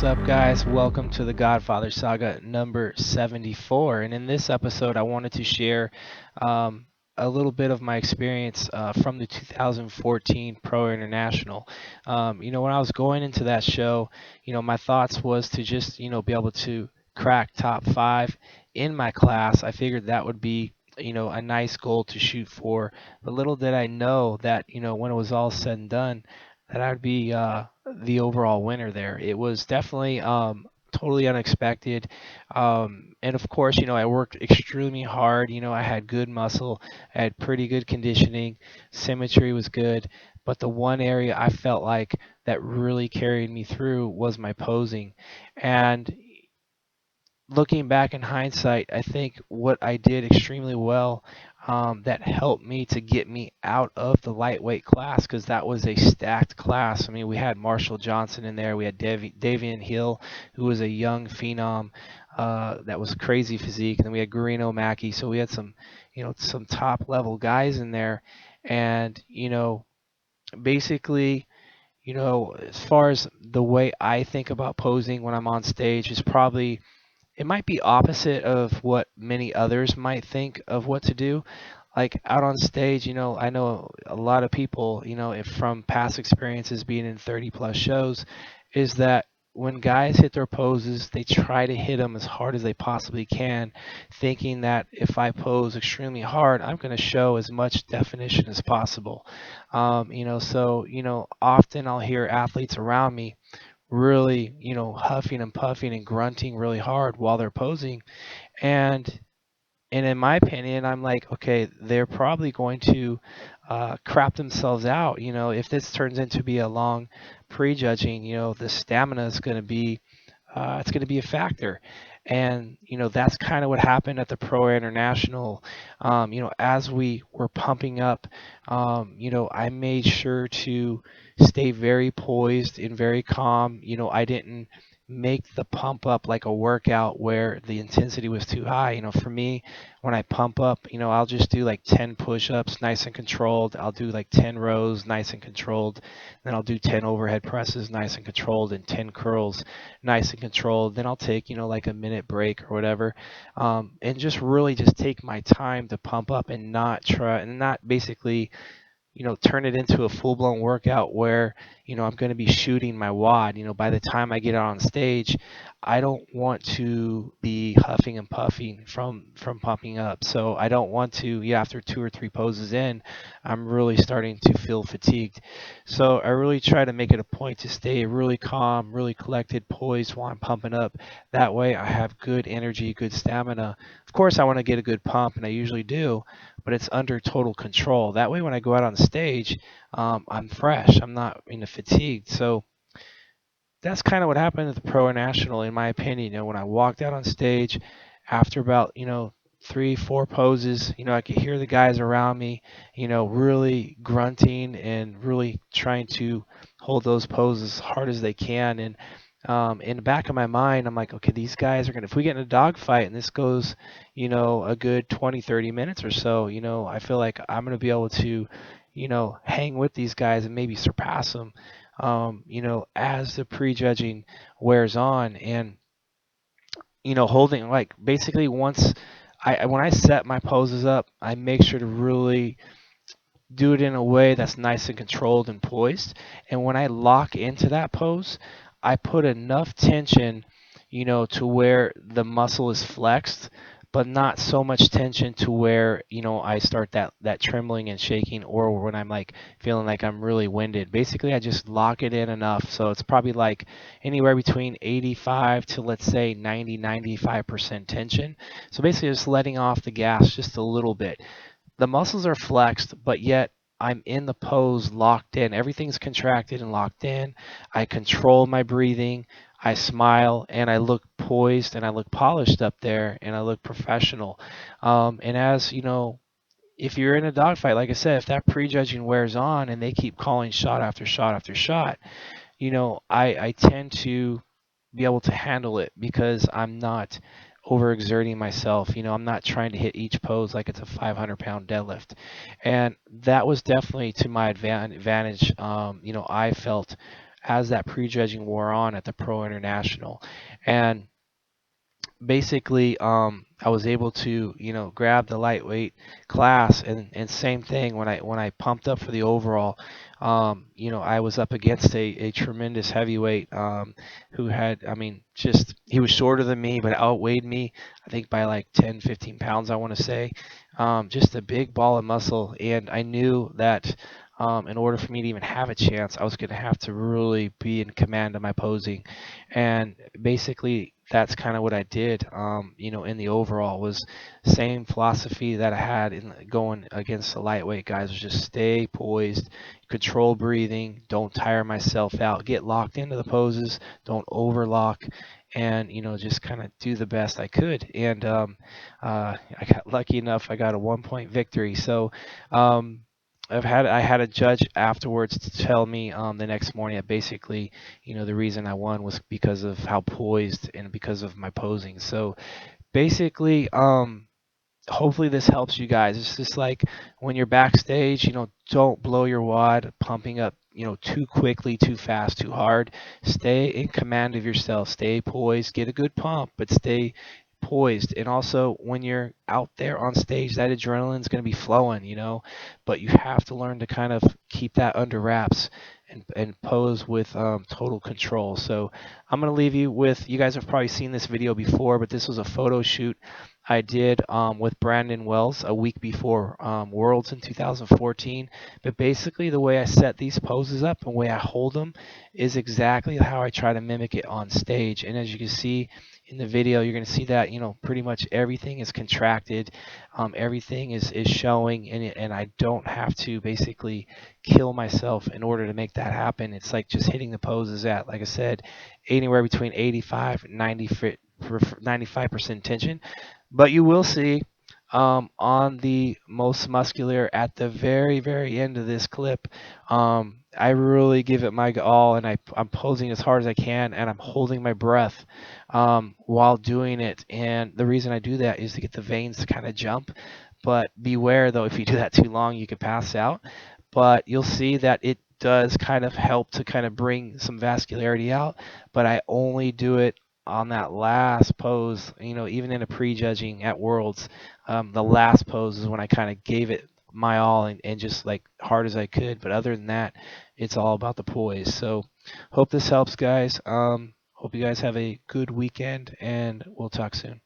What's up, guys? Welcome to the Godfather Saga number 74. And in this episode, I wanted to share um, a little bit of my experience from the 2014 Pro International. When I was going into that show, my thoughts was to just, be able to crack top five in my class. I figured that would be a nice goal to shoot for. But little did I know that, when it was all said and done, that I'd be the overall winner there. It was definitely totally unexpected. And of course, I worked extremely hard. I had good muscle, I had pretty good conditioning, symmetry was good. But the one area I felt like that really carried me through was my posing. And looking back in hindsight, I think what I did extremely well that helped me to get me out of the lightweight class because that was a stacked class. I mean, we had Marshall Johnson in there, we had Davian Hill, who was a young phenom that was crazy physique, and then we had Garino Mackey. So we had some top level guys in there, and basically. As far as the way I think about posing when I'm on stage is probably it might be opposite of what many others might think of what to do. Like out on stage, I know a lot of people, if from past experiences being in 30 plus shows, is that when guys hit their poses, they try to hit them as hard as they possibly can, thinking that if I pose extremely hard, I'm going to show as much definition as possible. So often I'll hear athletes around me really, huffing and puffing and grunting really hard while they're posing. And and in my opinion, I'm like, okay, they're probably going to crap themselves out. If this turns into be a long prejudging, the stamina is going to be it's going to be a factor. And that's kind of what happened at the Pro International. As we were pumping up, I made sure to stay very poised and very calm. I didn't make the pump up like a workout where the intensity was too high. For me, when I pump up, I'll just do like 10 push-ups, nice and controlled. I'll do like 10 rows, nice and controlled. Then I'll do 10 overhead presses, nice and controlled, and 10 curls, nice and controlled. Then I'll take, like a minute break or whatever, and just really just take my time to pump up and not try and not basically turn it into a full blown workout where, I'm going to be shooting my wad. By the time I get out on stage, I don't want to be huffing and puffing from pumping up. So I don't want to, yeah, after two or three poses in, I'm really starting to feel fatigued. So I really try to make it a point to stay really calm, really collected, poised while I'm pumping up. That way I have good energy, good stamina. Of course, I want to get a good pump, and I usually do, but it's under total control. That way, when I go out on stage, I'm fresh. I'm not fatigued. So that's kind of what happened at the Pro National, in my opinion. When I walked out on stage, after about three, four poses, I could hear the guys around me, really grunting and really trying to hold those poses as hard as they can. And in the back of my mind, I'm like, okay, these guys are gonna. If we get in a dogfight and this goes, a good 20, 30 minutes or so, I feel like I'm gonna be able to, hang with these guys and maybe surpass them, as the prejudging wears on. And holding like basically once when I set my poses up, I make sure to really do it in a way that's nice and controlled and poised. And when I lock into that pose, I put enough tension, to where the muscle is flexed, but not so much tension to where, I start that trembling and shaking, or when I'm like feeling like I'm really winded. Basically, I just lock it in enough. So it's probably like anywhere between 85 to let's say 90, 95% tension. So basically just letting off the gas just a little bit. The muscles are flexed, but yet I'm in the pose locked in. Everything's contracted and locked in. I control my breathing. I smile and I look poised and I look polished up there and I look professional. And as if you're in a dogfight, like I said, if that prejudging wears on and they keep calling shot after shot after shot, I tend to be able to handle it because I'm not overexerting myself. I'm not trying to hit each pose like it's a 500-pound deadlift. And that was definitely to my advantage. I felt as that prejudging wore on at the Pro International. And basically I was able to grab the lightweight class, and same thing when I pumped up for the overall. I was up against a tremendous heavyweight, who had, I mean, just he was shorter than me but outweighed me, I think by like 10-15 pounds, I want to say. Just a big ball of muscle, and I knew that in order for me to even have a chance, I was going to have to really be in command of my posing. And basically that's kind of what I did, in the overall. Was same philosophy that I had in going against the lightweight guys, was just stay poised, control breathing, don't tire myself out, get locked into the poses, don't overlock, and just kind of do the best I could. And I got lucky enough, I got a 1 point victory. So I had a judge afterwards to tell me the next morning that basically, the reason I won was because of how poised and because of my posing. So basically, hopefully this helps you guys. It's just like when you're backstage, don't blow your wad pumping up, too quickly, too fast, too hard. Stay in command of yourself. Stay poised. Get a good pump, but stay poised. And also, when you're out there on stage, that adrenaline's going to be flowing, but you have to learn to kind of keep that under wraps and pose with total control. So I'm going to leave you with, you guys have probably seen this video before, but this was a photo shoot I did with Brandon Wells a week before Worlds in 2014. But basically the way I set these poses up and the way I hold them is exactly how I try to mimic it on stage. And as you can see in the video, you're going to see that pretty much everything is contracted, everything is showing, and I don't have to basically kill myself in order to make that happen. It's like just hitting the poses at, like I said, anywhere between 85 and 95% tension. But you will see on the most muscular at the very, very end of this clip, I really give it my all, and I'm posing as hard as I can, and I'm holding my breath while doing it. And the reason I do that is to get the veins to kind of jump. But beware, though, if you do that too long, you could pass out. But you'll see that it does kind of help to kind of bring some vascularity out. But I only do it on that last pose, even in a prejudging at Worlds, the last pose is when I kind of gave it my all, and just like hard as I could. But other than that, it's all about the poise. So hope this helps, guys. Hope you guys have a good weekend, and we'll talk soon.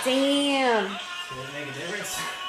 Damn. Does it make a difference?